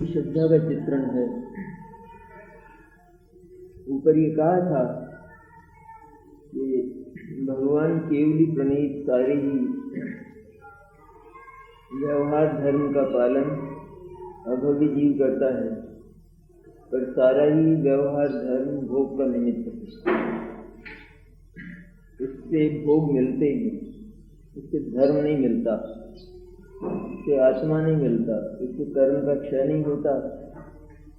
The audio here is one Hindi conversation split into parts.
श्रद्धा का चित्रण है। ऊपर ये कहा था कि भगवान केवली प्रणीत सारे ही व्यवहार धर्म का पालन अभव्य जीव करता है, पर सारा ही व्यवहार धर्म भोग का निमित्त है। इससे भोग मिलते ही, इससे धर्म नहीं मिलता, इससे आत्मा नहीं मिलता, इससे कर्म का क्षय नहीं होता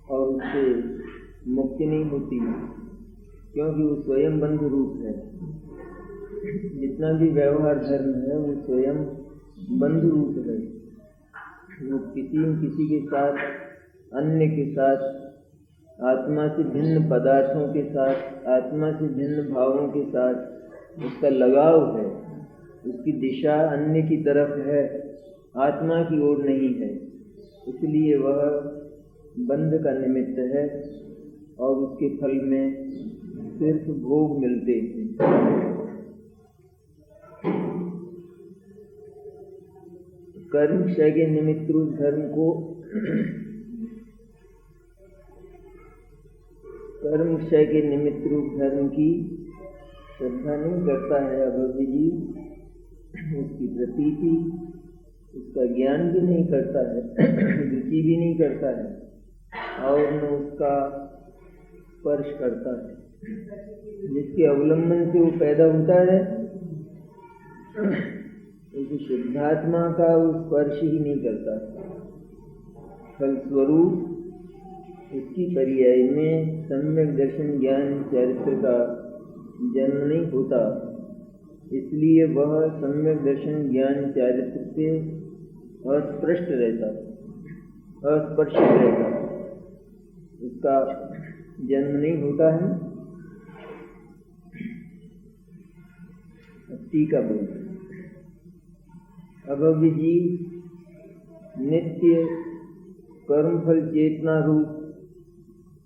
और उससे मुक्ति नहीं होती, क्योंकि वो स्वयं बंध रूप है। जितना भी व्यवहार धर्म है वो स्वयं बंध रूप है। वो किसी के साथ, अन्य के साथ, आत्मा से भिन्न पदार्थों के साथ, आत्मा से भिन्न भावों के साथ उसका लगाव है। उसकी दिशा अन्य की तरफ है, आत्मा की ओर नहीं है। इसलिए वह बंध का निमित्त है और उसके फल में सिर्फ भोग मिलते हैं। कर्म क्षय के निमित्त रूप धर्म को कर्म क्षय के निमित्त रूप धर्म की श्रद्धा नहीं करता है अभव्य जीव। उसकी प्रतीति, उसका ज्ञान भी नहीं करता है, रुचि भी नहीं करता है और न उसका स्पर्श करता है। जिसके अवलंबन से वो पैदा होता है उस शुद्धात्मा का वो स्पर्श ही नहीं करता। फलस्वरूप इसकी पर्याय में सम्यक दर्शन ज्ञान चरित्र का जन्म नहीं होता। इसलिए वह सम्यक दर्शन ज्ञान चरित्र से अस्पृष्ट रहता, अस्पर्शित रहता, उसका जन्म नहीं होता है। टीका बोलते अभव्य जीव नित्य कर्मफल चेतना रूप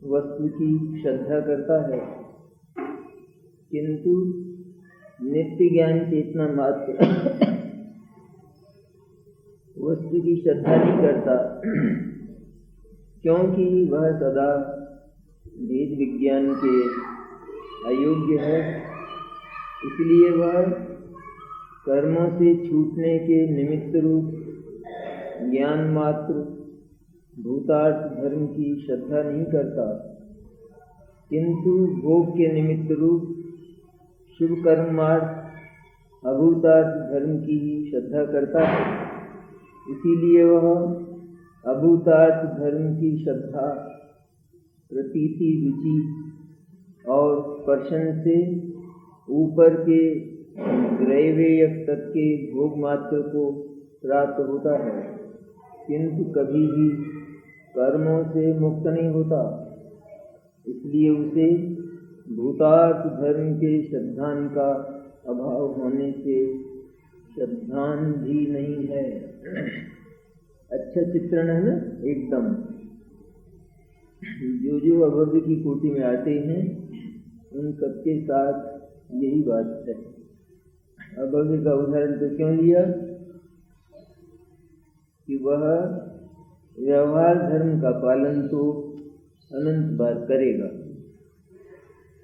वस्तु की श्रद्धा करता है, किंतु नित्य ज्ञान चेतना मात्र वस्तु की श्रद्धा नहीं करता, क्योंकि वह सदा भेद विज्ञान के अयोग्य है। इसलिए वह कर्मों से छूटने के निमित्त रूप ज्ञान मात्र भूतार्थ धर्म की श्रद्धा नहीं करता, किंतु भोग के निमित्त रूप शुभ कर्म मार्ग अभूतार्थ धर्म की ही श्रद्धा करता है। इसीलिए वह अभूतार्थ धर्म की श्रद्धा प्रतीति, रुचि और स्पर्शन से ऊपर के त्रैवेयक तत्व के भोग मात्र को प्राप्त होता है, किंतु कभी भी कर्मों से मुक्त नहीं होता। इसलिए उसे भूतार्थ धर्म के श्रद्धान का अभाव होने से श्रद्धान भी नहीं है। अच्छा चित्रण है ना एकदम। जो अभव्य की कोटि में आते हैं उन सबके साथ यही बात है। अभव्य का उदाहरण तो क्यों लिया कि वह व्यवहार धर्म का पालन तो अनंत बार करेगा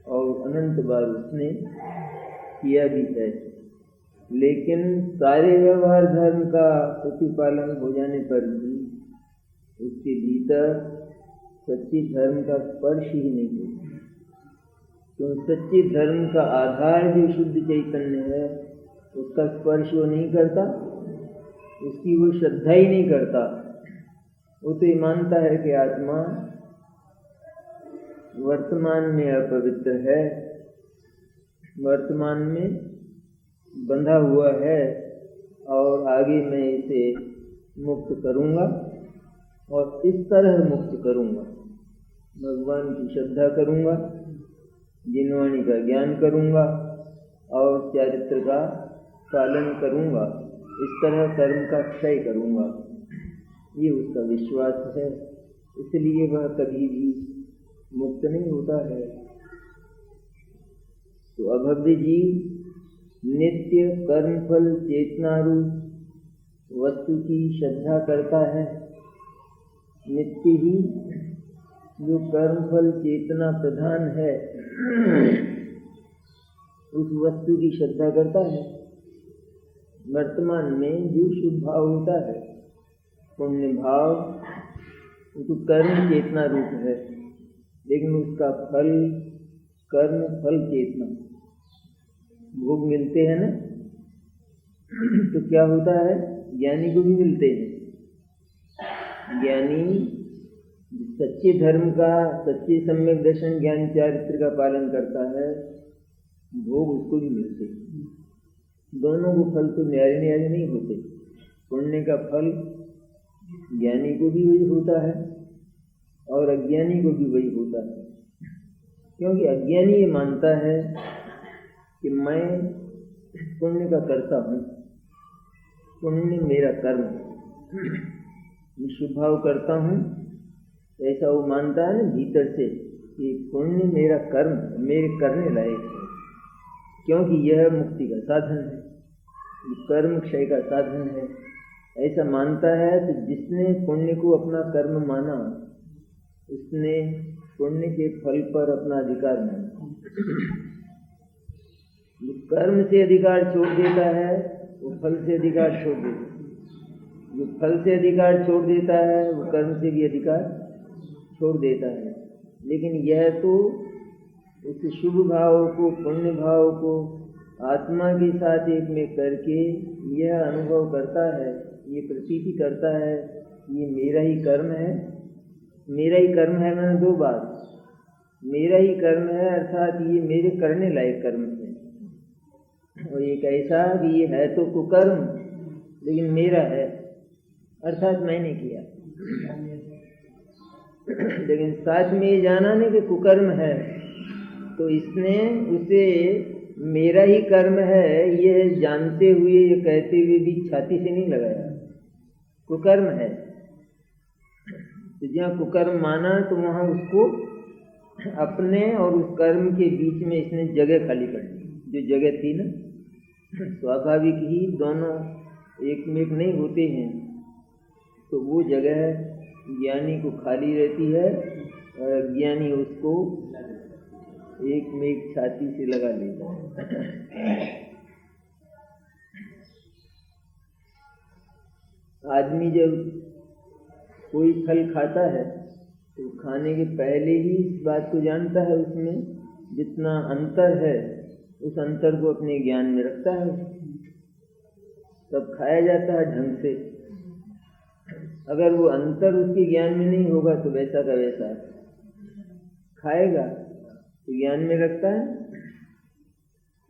और अनंत बार उसने किया भी है, लेकिन सारे व्यवहार धर्म का प्रतिपालन हो जाने पर भी उसके भीतर सच्ची धर्म का स्पर्श ही नहीं होता। तो सच्ची धर्म का आधार जो शुद्ध चैतन्य है उसका स्पर्श वो नहीं करता, उसकी वो श्रद्धा ही नहीं करता। वो तो ये मानता है कि आत्मा वर्तमान में अपवित्र है, वर्तमान में बंधा हुआ है और आगे मैं इसे मुक्त करूंगा और इस तरह मुक्त करूंगा। भगवान की श्रद्धा करूंगा, जिनवाणी का ज्ञान करूंगा और चरित्र का पालन करूंगा, इस तरह कर्म का क्षय करूंगा। ये उसका विश्वास है, इसलिए वह कभी भी मुक्त नहीं होता है। तो अभव्य जीव नित्य कर्मफल चेतना रूप वस्तु की श्रद्धा करता है, नित्य ही जो कर्मफल चेतना प्रधान है उस वस्तु की श्रद्धा करता है। वर्तमान में जो शुभ भाव होता है, पुण्य भाव, तो कर्म चेतना रूप है, लेकिन उसका फल कर्म फल चेतना भोग मिलते हैं ना, तो क्या होता है, ज्ञानी को भी मिलते हैं। ज्ञानी सच्चे धर्म का, सच्चे सम्यक दर्शन ज्ञान चारित्र का पालन करता है, भोग उसको भी मिलते हैं। दोनों को फल तो न्यारे न्यारे नहीं होते। पुण्य का फल ज्ञानी को भी वही होता है और अज्ञानी को भी वही होता है, क्योंकि अज्ञानी ये मानता है कि मैं पुण्य का करता हूँ, पुण्य मेरा कर्म, मैं शुभ भाव करता हूँ, ऐसा वो मानता है ना भीतर से कि पुण्य मेरा कर्म, मेरे करने लायक है, क्योंकि यह मुक्ति का साधन है, कर्म क्षय का साधन है, ऐसा मानता है। तो जिसने पुण्य को अपना कर्म माना, उसने पुण्य के फल पर अपना अधिकार माना। जो कर्म से अधिकार छोड़ देता है वो फल से अधिकार छोड़ देता है, जो फल से अधिकार छोड़ देता है वो कर्म से भी अधिकार छोड़ देता है। लेकिन यह तो उस शुभ भाव को, पुण्य भाव को आत्मा के साथ एक में करके यह अनुभव करता है, ये प्रतीति करता है, ये मेरा ही कर्म है। मेरा ही कर्म है मैंने दो बात, मेरा ही कर्म है अर्थात ये मेरे करने लायक कर्म है, और एक ऐसा कि ये है तो कुकर्म लेकिन मेरा है, अर्थात मैंने किया। लेकिन साथ में ये जाना नहीं कि कुकर्म है, तो इसने उसे मेरा ही कर्म है ये जानते हुए, ये कहते हुए भी छाती से नहीं लगाया, कुकर्म है। तो जहाँ कुकर्म माना तो वहाँ उसको अपने और उस कर्म के बीच में इसने जगह खाली कर दी। जो जगह थी ना, स्वाभाविक ही दोनों एक में एक नहीं होते हैं, तो वो जगह ज्ञानी को खाली रहती है और अज्ञानी उसको एक में एक छाती से लगा लेता है। आदमी जब कोई फल खाता है तो खाने के पहले ही इस बात को जानता है, उसमें जितना अंतर है उस अंतर को अपने ज्ञान में रखता है, तब खाया जाता है ढंग से। अगर वो अंतर उसके ज्ञान में नहीं होगा तो वैसा का वैसा खाएगा, तो ज्ञान में रखता है।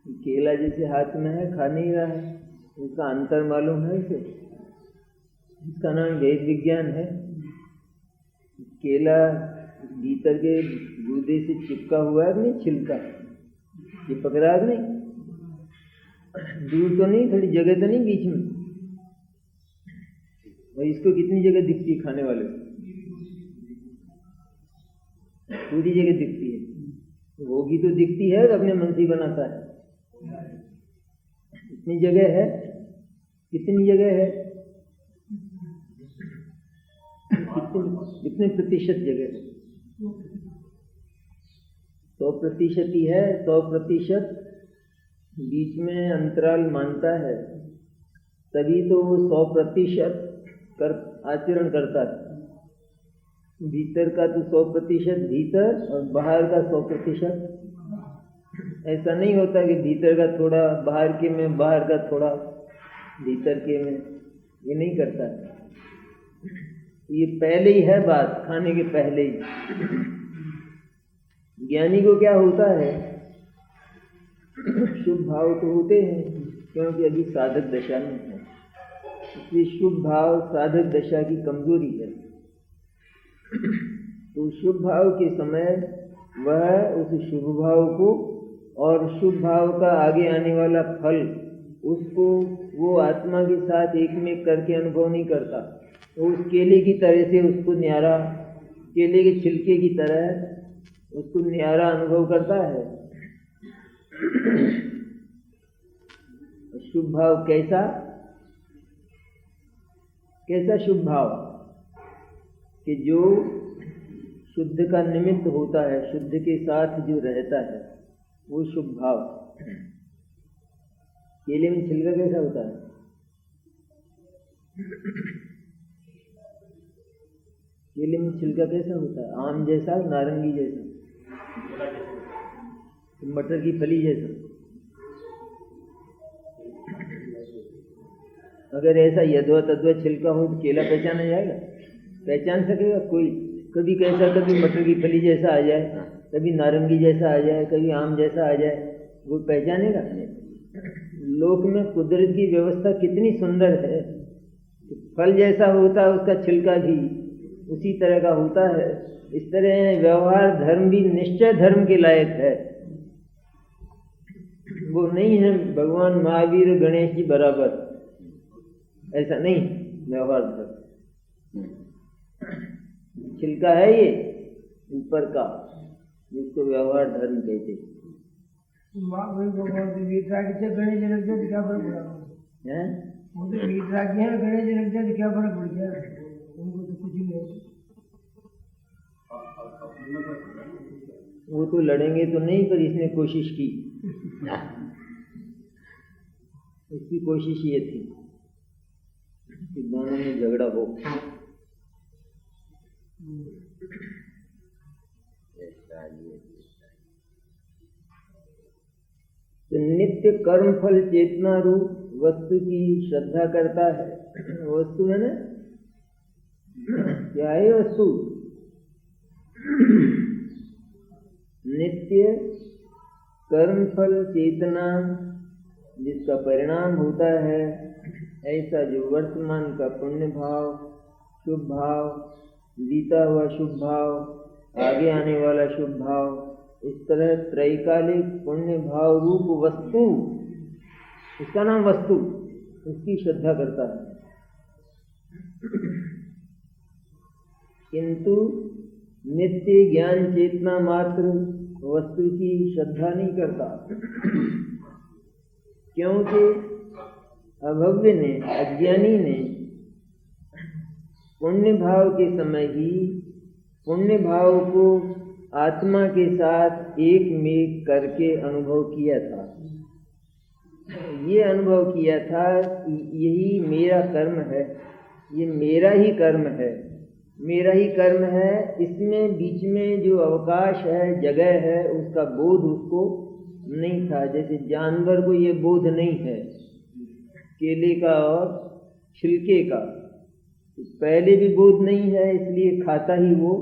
केला जैसे हाथ में है, खा नहीं रहा है, उसका अंतर मालूम है उसे, इसका नाम वेद विज्ञान है। केला भीतर के गूदे से चिपका हुआ है नहीं, छिलका चिपक रहा है नहीं, दूर तो नहीं, थोड़ी जगह तो नहीं बीच में, और इसको कितनी जगह दिखती है खाने वाले को, पूरी जगह दिखती है। होगी तो दिखती है, तो अपने मन से बनाता है। इतनी जगह है, कितनी जगह है, कितने प्रतिशत जगह, 100% ही है। 100% बीच में अंतराल मानता है, तभी तो वो 100% आचरण करता है। भीतर का तो 100% भीतर और बाहर का 100%। ऐसा नहीं होता कि भीतर का थोड़ा बाहर के में, बाहर का थोड़ा भीतर के में, ये नहीं करता है। ये पहले ही है बात, खाने के पहले ही। ज्ञानी को क्या होता है, शुभ भाव तो होते हैं क्योंकि अभी साधक दशा में है, इसलिए शुभ भाव साधक दशा की कमजोरी है। तो शुभ भाव के समय वह उस शुभ भाव को और शुभ भाव का आगे आने वाला फल, उसको वो आत्मा के साथ एक में करके अनुभव नहीं करता। वो उस केले की तरह से उसको न्यारा, केले के छिलके की तरह उसको न्यारा अनुभव करता है। शुभ भाव कैसा, कैसा शुभ भाव, कि जो शुद्ध का निमित्त होता है, शुद्ध के साथ जो रहता है, वो शुभ भाव। केले में छिलका कैसा होता है? केले में छिलका कैसा होता है? आम जैसा, नारंगी जैसा, मटर की फली जैसा। अगर ऐसा यद्वा तद्वा छिलका हो तो केला पहचाना जाएगा? पहचान सकेगा कोई? कभी कैसा, कभी मटर की फली जैसा आ जाए, कभी नारंगी जैसा आ जाए, कभी आम जैसा आ जाए, वो पहचानेगा? लोक में कुदरत की व्यवस्था कितनी सुंदर है। फल जैसा होता है उसका छिलका भी उसी तरह का होता है। इस तरह व्यवहार धर्म भी निश्चय धर्म के लायक है। वो नहीं है भगवान महावीर गणेश जी बराबर, ऐसा नहीं व्यवहार धर्म। छिलका है ये ऊपर का, जिसको व्यवहार धर्म कहते हैं। गणेश रख दिया क्या फर्क पड़ा? मुझे मीट रख दिया, गणेश रख दिया क्या फर्क पड़ गया? उनको तो कुछ ही नहीं। वो तो लड़ेंगे तो नहीं, पर इसने कोशिश की। उसकी कोशिश ये थी कि दोनों में झगड़ा हो। तो नित्य कर्म फल चेतना रूप वस्तु की श्रद्धा करता है। वस्तु है ना, क्या है वस्तु? नित्य कर्म फल चेतना जिसका परिणाम होता है, ऐसा जो वर्तमान का पुण्य भाव, शुभ भाव, बीता हुआ शुभ भाव, आगे आने वाला शुभ भाव, इस तरह त्रैकालिक पुण्य भाव रूप वस्तु, इसका नाम वस्तु, उसकी श्रद्धा करता है। किंतु नित्य ज्ञान चेतना मात्र वस्तु की श्रद्धा नहीं करता, क्योंकि अभव्य ने, अज्ञानी ने पुण्य भाव के समय ही पुण्य भाव को आत्मा के साथ एक में करके अनुभव किया था। ये अनुभव किया था कि यही मेरा कर्म है, ये मेरा ही कर्म है, मेरा ही कर्म है। इसमें बीच में जो अवकाश है, जगह है, उसका बोध उसको नहीं था। जैसे जानवर को ये बोध नहीं है केले का और छिलके का, तो पहले भी बोध नहीं है, इसलिए खाता ही वो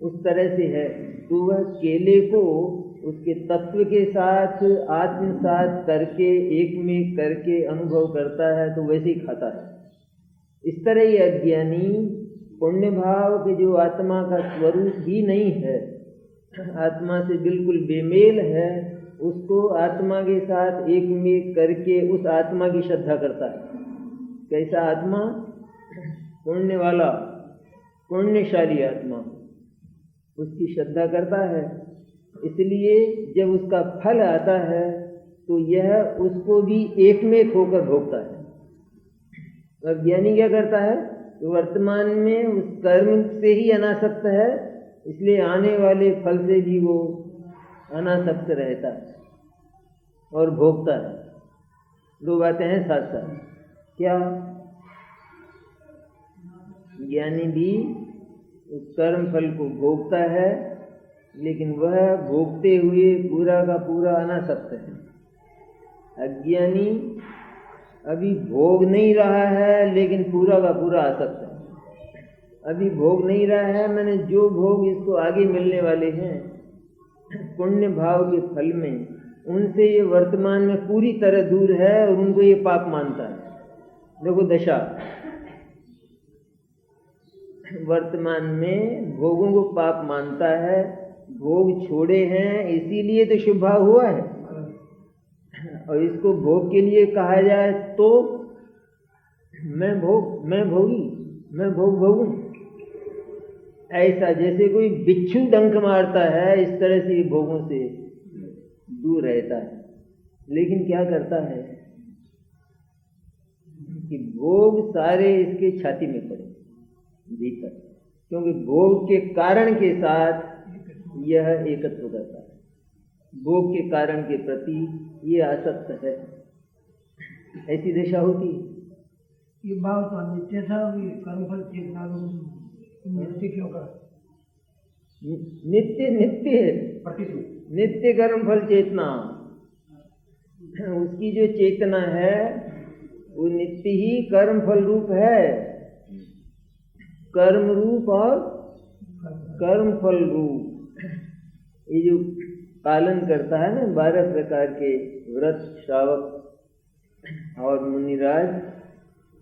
उस तरह से है। तो वह केले को उसके तत्व के साथ आत्मसात करके एक में करके अनुभव करता है, तो वैसे ही खाता है। इस तरह ये अज्ञानी पुण्य भाव के जो आत्मा का स्वरूप ही नहीं है, आत्मा से बिल्कुल बेमेल है, उसको आत्मा के साथ एक में करके उस आत्मा की श्रद्धा करता है। कैसा आत्मा? पुण्य वाला, पुण्यशाली आत्मा, उसकी श्रद्धा करता है। इसलिए जब उसका फल आता है तो यह उसको भी एक में खोकर भोगता है। अज्ञानी क्या करता है? तो वर्तमान में उस कर्म से ही अनासक्त है, इसलिए आने वाले फल से भी वो अनासक्त रहता है और भोगता है। दो बातें हैं साथ साथ। क्या? ज्ञानी भी उस कर्म फल को भोगता है, लेकिन वह भोगते हुए पूरा का पूरा अनासक्त है। अज्ञानी अभी भोग नहीं रहा है, लेकिन पूरा का पूरा आसक्त है। अभी भोग नहीं रहा है, मैंने जो भोग इसको आगे मिलने वाले हैं पुण्य भाव के फल में, उनसे ये वर्तमान में पूरी तरह दूर है और उनको ये पाप मानता है। देखो दशा, वर्तमान में भोगों को पाप मानता है, भोग छोड़े हैं, इसीलिए तो शुभ भाव हुआ है। और इसको भोग के लिए कहा जाए तो मैं भोगी, मैं भोगूं, ऐसा जैसे कोई बिच्छू डंक मारता है, इस तरह से भोगों से दूर रहता है। लेकिन क्या करता है कि भोग सारे इसके छाती में पड़े भीतर, क्योंकि भोग के कारण के साथ यह एकत्व करता है, भोग के कारण के प्रति ये आसक्त है, ऐसी दशा होती है। ये भाव तो नित्य था, ये कर्मफल चेतना नित्य क्यों का? नित्य नित्य नित्य कर्मफल चेतना, उसकी जो चेतना है वो नित्य ही कर्मफल रूप है। कर्म रूप और कर्मफल रूप, ये जो पालन करता है ना 12 प्रकार के व्रत श्रावक और मुनिराज,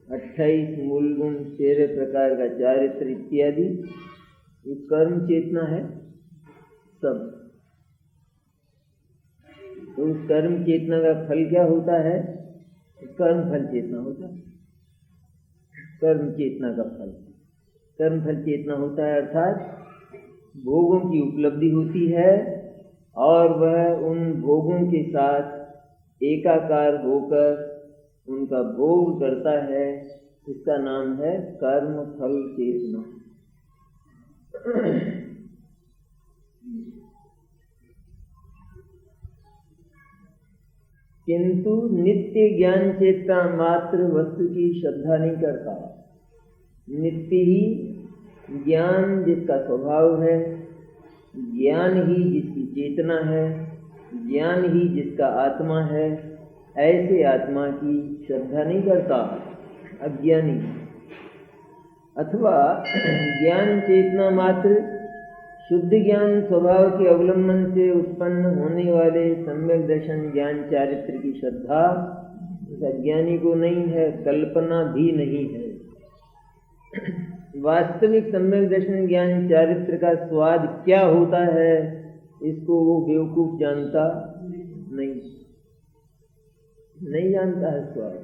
28 मूल गुण, 13 प्रकार का चारित्र इत्यादि, ये कर्म चेतना है सब। तो उस कर्म चेतना का फल क्या होता है? कर्म फल चेतना होता है। कर्म चेतना का फल कर्म फल चेतना होता है, अर्थात भोगों की उपलब्धि होती है और वह उन भोगों के साथ एकाकार होकर उनका भोग करता है। इसका नाम है कर्म फल चेतना। किंतु नित्य ज्ञान चेतना मात्र वस्तु की श्रद्धा नहीं करता। नित्य ही ज्ञान जिसका स्वभाव है, ज्ञान ही जिसकी चेतना है, ज्ञान ही जिसका आत्मा है, ऐसे आत्मा की श्रद्धा नहीं करता अज्ञानी। अथवा ज्ञान चेतना मात्र शुद्ध ज्ञान स्वभाव के अवलंबन से उत्पन्न होने वाले सम्यक दर्शन ज्ञान चारित्र की श्रद्धा अज्ञानी को नहीं है, कल्पना भी नहीं है। वास्तविक सम्यक दर्शन ज्ञान चारित्र का स्वाद क्या होता है, इसको वो बेवकूफ जानता नहीं जानता है स्वाद।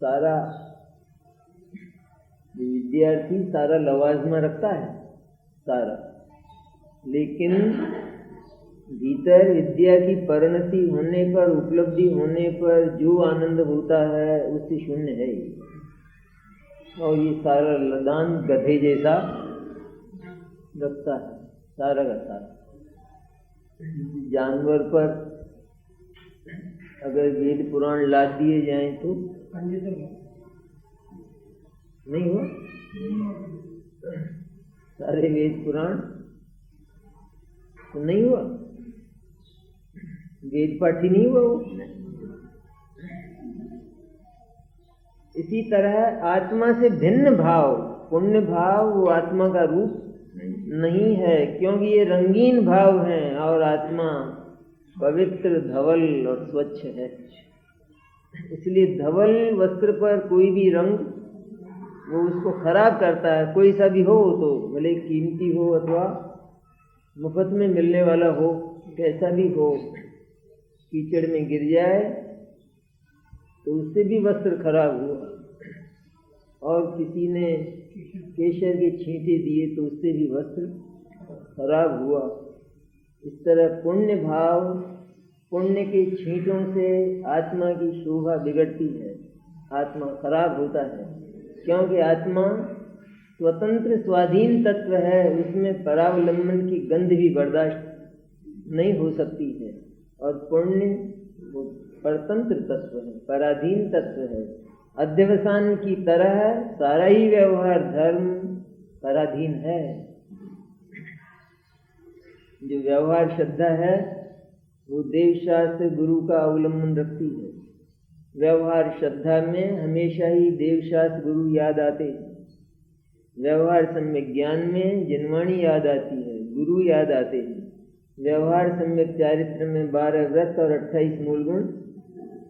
सारा विद्यार्थी सारा लवाजमा रखता है सारा, लेकिन भीतर विद्या की परिणति होने पर, उपलब्धि होने पर जो आनंद होता है उससे शून्य है। और ये सारा लदान गधे जैसा रखता है सारा का सारा। जानवर पर अगर वेद पुराण लाद दिए जाएं तो नहीं हुआ, सारे वेद पुराण तो नहीं हुआ, वेद पाठी नहीं हुआ वो। इसी तरह आत्मा से भिन्न भाव, पुण्य भाव, वो आत्मा का रूप नहीं है, क्योंकि ये रंगीन भाव हैं और आत्मा पवित्र, धवल और स्वच्छ है। इसलिए धवल वस्त्र पर कोई भी रंग वो उसको खराब करता है, कोई सा भी हो, तो भले कीमती हो अथवा मुफ्त में मिलने वाला हो, कैसा भी हो, कीचड़ में गिर जाए तो उससे भी वस्त्र खराब हुआ। और किसी ने केशर के छींटे दिए तो उससे भी वस्त्र खराब हुआ। इस तरह पुण्य भाव, पुण्य के छींटों से आत्मा की शोभा बिगड़ती है, आत्मा खराब होता है, क्योंकि आत्मा स्वतंत्र स्वाधीन तत्व है, उसमें परावलंबन की गंध भी बर्दाश्त नहीं हो सकती है। और पुण्य वो परतंत्र तत्व है, पराधीन तत्व है। अध्यवसान की तरह सारा ही व्यवहार धर्म पराधीन है। जो व्यवहार श्रद्धा है वो देवशास्त्र गुरु का अवलंबन रखती है। व्यवहार श्रद्धा में हमेशा ही देवशास्त्र गुरु याद आते हैं। व्यवहार सम्यक ज्ञान में जिनवाणी याद आती है, गुरु याद आते हैं। व्यवहार सम्यक चारित्र में 12 व्रत और 28 मूल गुण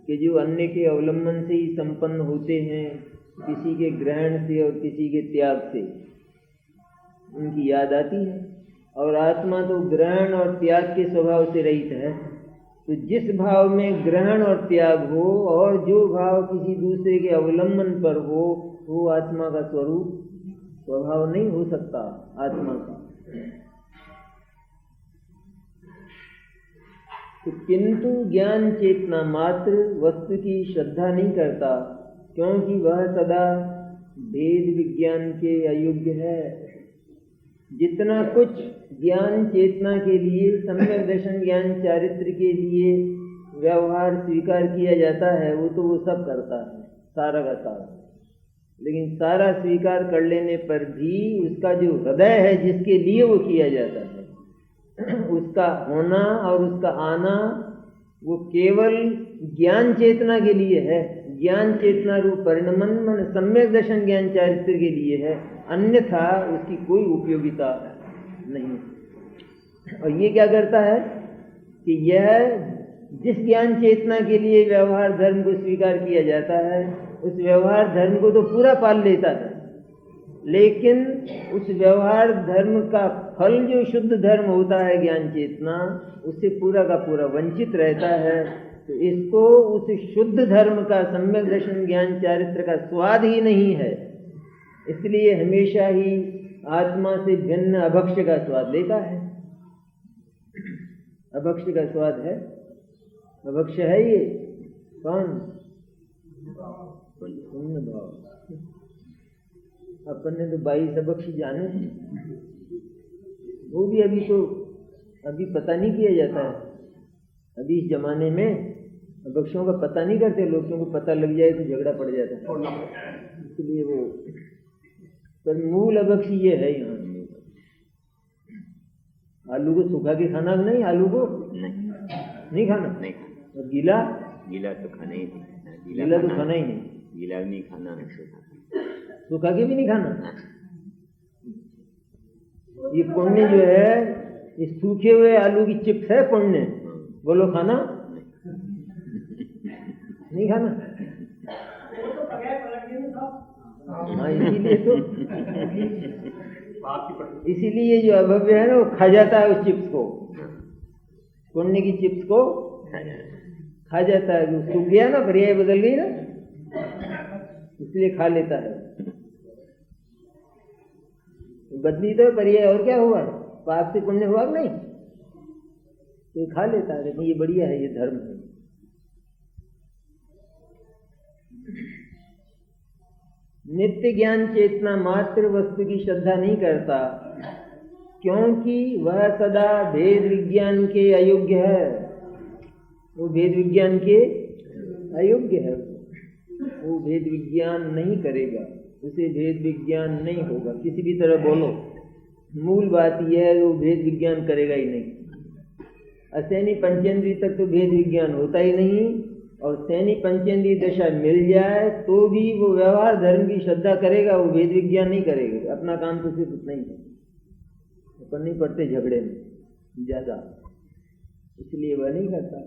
के जो अन्य के अवलंबन से ही संपन्न होते हैं, किसी के ग्रहण से और किसी के त्याग से, उनकी याद आती है। और आत्मा तो ग्रहण और त्याग के स्वभाव से रहित है, तो जिस भाव में ग्रहण और त्याग हो और जो भाव किसी दूसरे के अवलंबन पर हो, वो आत्मा का स्वभाव नहीं हो सकता आत्मा का। तो किंतु ज्ञान चेतना मात्र वस्तु की श्रद्धा नहीं करता, क्योंकि वह सदा भेद विज्ञान के अयोग्य है। जितना कुछ ज्ञान चेतना के लिए, सम्यक दर्शन ज्ञान चारित्र के लिए व्यवहार स्वीकार किया जाता है, वो तो वो सब करता है, सारा का सारा। लेकिन सारा स्वीकार कर लेने पर भी उसका जो हृदय है जिसके लिए वो किया जाता है, उसका होना और उसका आना वो केवल ज्ञान चेतना के लिए है, ज्ञान चेतना रूप परिणमन मन सम्यक दर्शन ज्ञान चारित्र के लिए है, अन्यथा उसकी कोई उपयोगिता नहीं। और ये क्या करता है कि यह जिस ज्ञान चेतना के लिए व्यवहार धर्म को स्वीकार किया जाता है, उस व्यवहार धर्म को तो पूरा पाल लेता है, लेकिन उस व्यवहार धर्म का फल जो शुद्ध धर्म होता है ज्ञान चेतना, उससे पूरा का पूरा वंचित रहता है। तो इसको उस शुद्ध धर्म का सम्यक दर्शन ज्ञान चारित्र का स्वाद ही नहीं है, इसलिए हमेशा ही आत्मा से भिन्न अभक्ष्य का स्वाद लेता है। अभक्ष्य का स्वाद है, अभक्ष्य है ये कौन? पुण्य भाव। अपन ने तो 22 अभक्ष्य जाने, वो भी अभी पता नहीं किया जाता है। अभी इस जमाने में अभक्ष्यों का पता नहीं करते लोग, क्योंकि पता लग जाए तो झगड़ा पड़ जाता है, इसलिए वो। पर मूल अभक्ष्य ये है यहाँ। आलू को सुखा के खाना नहीं, आलू को नहीं खाना, नहीं। और गीला तो खाना ही नहीं, गीला तो खाना ही नहीं, गीला नहीं खाना, सुखा के भी नहीं खाना। ये पुण्य जो है, ये सूखे हुए आलू की चिप्स है पुण्य, बोलो खाना नहीं खाना। हाँ, इसीलिए जो अभव्य है ना वो खा जाता है उस चिप्स को, पुण्य की चिप्स को खा जाता है। सूख गया ना, पर्याय बदल गई ना, इसलिए खा लेता है। बदली तो पर्याय, और क्या हुआ? पाप से पुण्य हुआ नहीं, तो ये खा लेता है। लेकिन ये बढ़िया है, ये धर्म है। नित्य ज्ञान चेतना मात्र वस्तु की श्रद्धा नहीं करता, क्योंकि वह सदा भेद विज्ञान के अयोग्य है। वो भेद विज्ञान के अयोग्य है, वो भेद विज्ञान नहीं करेगा, उसे भेद विज्ञान नहीं होगा। किसी भी तरह बोलो, मूल बात यह है, वो भेद विज्ञान करेगा ही नहीं। असैनी पंचेंद्रिय तक तो भेद विज्ञान होता ही नहीं, और सैनी पंचेंद्रिय दशा मिल जाए तो भी वो व्यवहार धर्म की श्रद्धा करेगा, वो भेद विज्ञान नहीं करेगा। अपना काम तो सिर्फ उतना ही है, अपन नहीं पड़ते झगड़े में ज्यादा, इसलिए वह नहीं करता।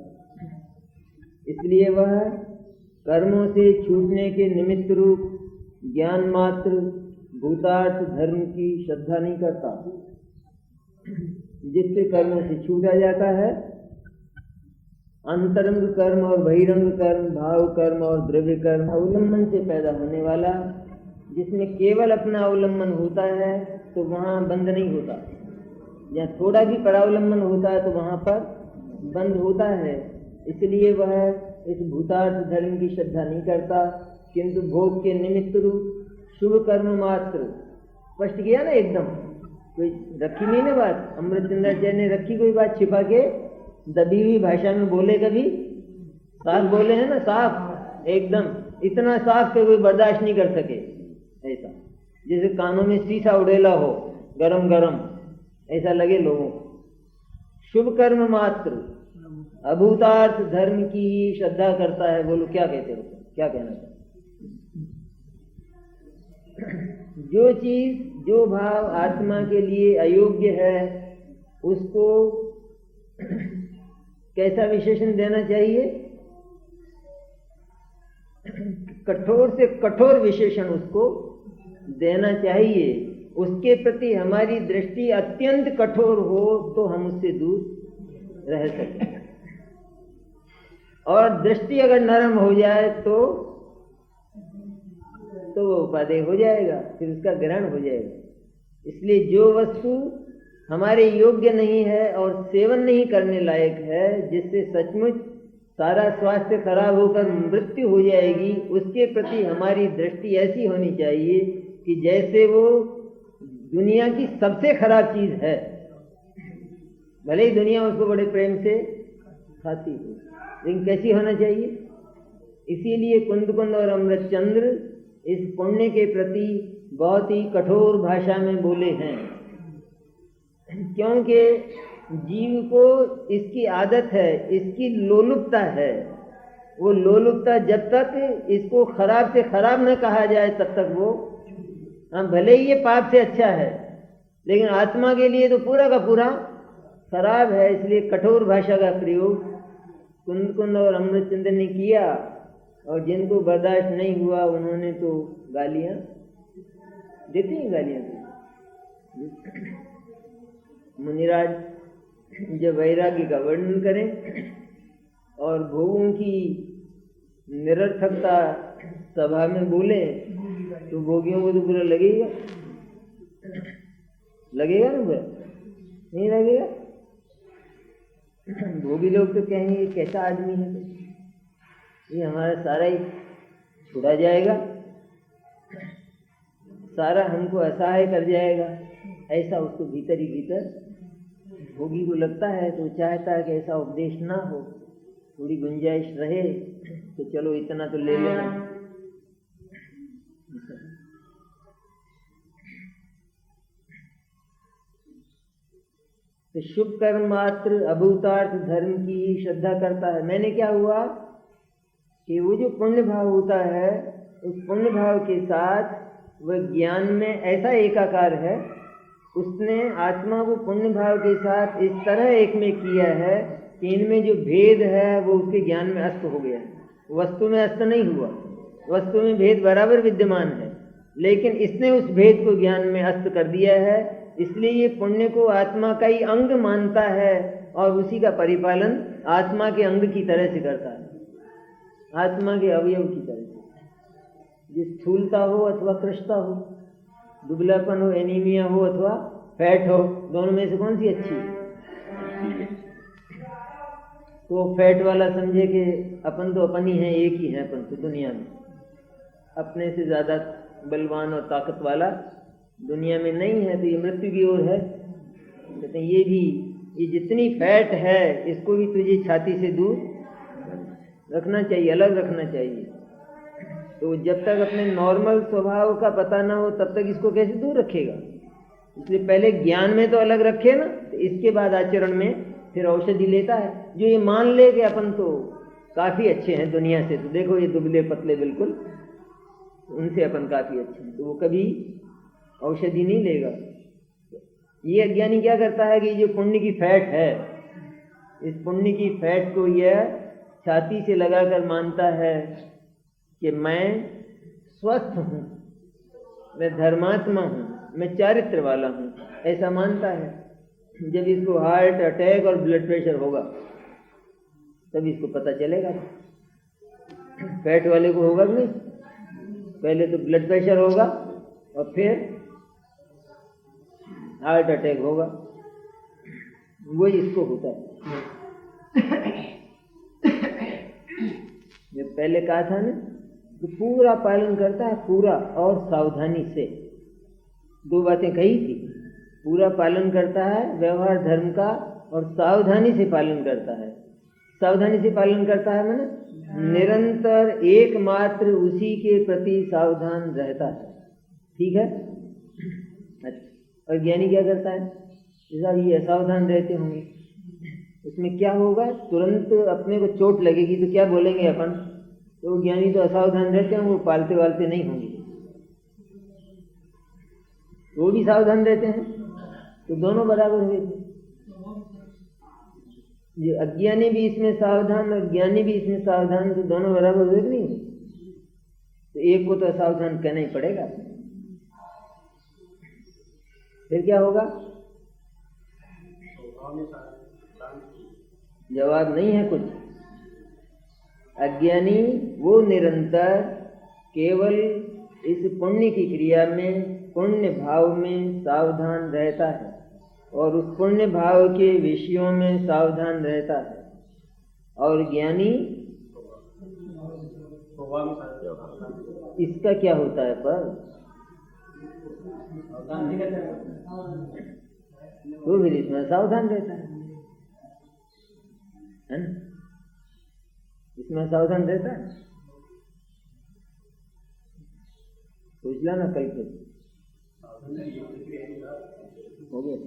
इसलिए वह कर्मों से छूटने के निमित्त रूप ज्ञान मात्र भूतार्थ धर्म की श्रद्धा नहीं करता, जिससे कर्मों से छूटा जाता है। अंतरंग कर्म और बहिरंग कर्म, भाव कर्म और द्रव्य कर्म अवलंबन से पैदा होने वाला, जिसमें केवल अपना अवलंबन होता है तो वहाँ बंद नहीं होता, या थोड़ा भी परावलंबन होता है तो वहाँ पर बंद होता है। इसलिए वह इस भूतार्थ धर्म की श्रद्धा नहीं करता, किंतु भोग के निमित्त रूप शुभ कर्म मात्र। स्पष्ट किया ना एकदम, कोई रखी नहीं ना बात। अमृतचंद्राचार्य ने रखी कोई बात छिपा के, दबी हुई भाषा में बोले, कभी साफ बोले हैं ना, साफ एकदम, इतना साफ के कोई बर्दाश्त नहीं कर सके। ऐसा जैसे कानों में शीशा उड़ेला हो, गरम गरम, ऐसा लगे लोगों को। शुभ कर्म मात्र अभूतार्थ धर्म की श्रद्धा करता है। बोलो क्या कहते हो, क्या कहना चाहते? जो चीज, जो भाव आत्मा के लिए अयोग्य है, उसको कैसा विशेषण देना चाहिए? कठोर से कठोर विशेषण उसको देना चाहिए। उसके प्रति हमारी दृष्टि अत्यंत कठोर हो तो हम उससे दूर रह सकें, और दृष्टि अगर नरम हो जाए तो वो उपादेय हो जाएगा, फिर उसका ग्रहण हो जाएगा। इसलिए जो वस्तु हमारे योग्य नहीं है और सेवन नहीं करने लायक है, जिससे सचमुच सारा स्वास्थ्य खराब होकर मृत्यु हो जाएगी, उसके प्रति हमारी दृष्टि ऐसी होनी चाहिए कि जैसे वो दुनिया की सबसे खराब चीज है, भले ही दुनिया उसको बड़े प्रेम से खाती है, लेकिन कैसी होना चाहिए। इसीलिए कुंद और अमृतचंद्र इस पुण्य के प्रति बहुत ही कठोर भाषा में बोले हैं, क्योंकि जीव को इसकी आदत है, इसकी लोलुपता है। वो लोलुपता जब तक इसको खराब से खराब न कहा जाए तब तक वो, भले ही ये पाप से अच्छा है, लेकिन आत्मा के लिए तो पूरा का पूरा खराब है। इसलिए कठोर भाषा का प्रयोग कुंद और अमृतचंद्र ने किया, और जिनको बर्दाश्त नहीं हुआ उन्होंने तो गालियां देते हैं, गालियां देते। मुनिराज जब वैराग्य का वर्णन करें और भोगों की निरर्थकता सभा में बोले तो भोगियों को तो बुरा लगेगा, लगेगा ना, बुरा नहीं लगेगा। भोगी लोग तो कहेंगे कैसा आदमी है, ये हमारा सारा ही छुड़ा जाएगा, सारा हमको असहाय कर जाएगा। ऐसा उसको भीतर ही भीतर भोगी को लगता है, तो चाहता है कि ऐसा उपदेश ना हो, थोड़ी गुंजाइश रहे, तो चलो इतना तो ले लेना। तो शुभ कर्म मात्र अभूतार्थ धर्म की श्रद्धा करता है। मैंने क्या हुआ कि वो जो पुण्य भाव होता है, उस पुण्य भाव के साथ वह ज्ञान में ऐसा एकाकार है, उसने आत्मा को पुण्य भाव के साथ इस तरह एक में किया है कि इनमें जो भेद है वो उसके ज्ञान में अस्त हो गया है। वस्तु में अस्त नहीं हुआ, वस्तु में भेद बराबर विद्यमान है, लेकिन इसने उस भेद को ज्ञान में अस्त कर दिया है। इसलिए ये पुण्य को आत्मा का ही अंग मानता है और उसी का परिपालन आत्मा के अंग की तरह से करता है, आत्मा के अवयव की तरह से। जिस स्थूलता हो अथवा कृष्णता हो, दुबलापन हो, एनीमिया हो अथवा फैट हो, दोनों में से कौन सी अच्छी है? तो फैट वाला समझे कि अपन तो अपन ही हैं, एक ही हैं अपन तो दुनिया में, अपने से ज्यादा बलवान और ताकत वाला दुनिया में नहीं है, तो ये मृत्यु की ओर है। कहते हैं ये भी, ये जितनी फैट है इसको भी तुझे छाती से दूर रखना चाहिए, अलग रखना चाहिए। तो जब तक अपने नॉर्मल स्वभाव का पता ना हो तब तक इसको कैसे दूर रखेगा? इसलिए पहले ज्ञान में तो अलग रखे ना, तो इसके बाद आचरण में फिर औषधि लेता है। जो ये मान ले कि अपन तो काफी अच्छे हैं दुनिया से, तो देखो ये दुबले पतले बिल्कुल, उनसे अपन काफी अच्छे हैं, तो वो कभी औषधि नहीं लेगा। ये अज्ञानी क्या करता है कि जो पुण्य की फैट है, इस पुण्य की फैट को यह छाती से लगाकर मानता है कि मैं स्वस्थ हूँ, मैं धर्मात्मा हूँ, मैं चारित्र वाला हूँ, ऐसा मानता है। जब इसको हार्ट अटैक और ब्लड प्रेशर होगा तब इसको पता चलेगा। फैट वाले को होगा नहीं, पहले तो ब्लड प्रेशर होगा और फिर हार्ट अटैक होगा, वो इसको होता है। जब पहले कहा था ना, तो पूरा पालन करता है, पूरा और सावधानी से। दो बातें कही थी, पूरा पालन करता है व्यवहार धर्म का, और सावधानी से पालन करता है। सावधानी से पालन करता है मैंने निरंतर एकमात्र उसी के प्रति सावधान रहता है। ठीक है। अच्छा, और ज्ञानी क्या करता है? जैसा ये असावधान रहते होंगे, उसमें क्या होगा? तुरंत अपने को चोट लगेगी तो क्या बोलेंगे अपन? तो ज्ञानी तो असावधान रहते हैं, वो पालते वालते नहीं होंगे, वो भी सावधान रहते हैं, तो दोनों बराबर हुए थे। ये अज्ञानी भी इसमें सावधान और ज्ञानी भी इसमें सावधान, तो दोनों बराबर हुए नहीं। तो एक को तो असावधान कहना ही पड़ेगा, फिर क्या होगा? जवाब नहीं है कुछ। अज्ञानी वो निरंतर केवल इस पुण्य की क्रिया में, पुण्य भाव में सावधान रहता है और उस पुण्य भाव के विषयों में सावधान रहता है। और ज्ञानी इसका क्या होता है? पर तो फिर इसमें सावधान रहता है ना? इसमें सावधान रहता है। पूछ लेना कल के हो गया।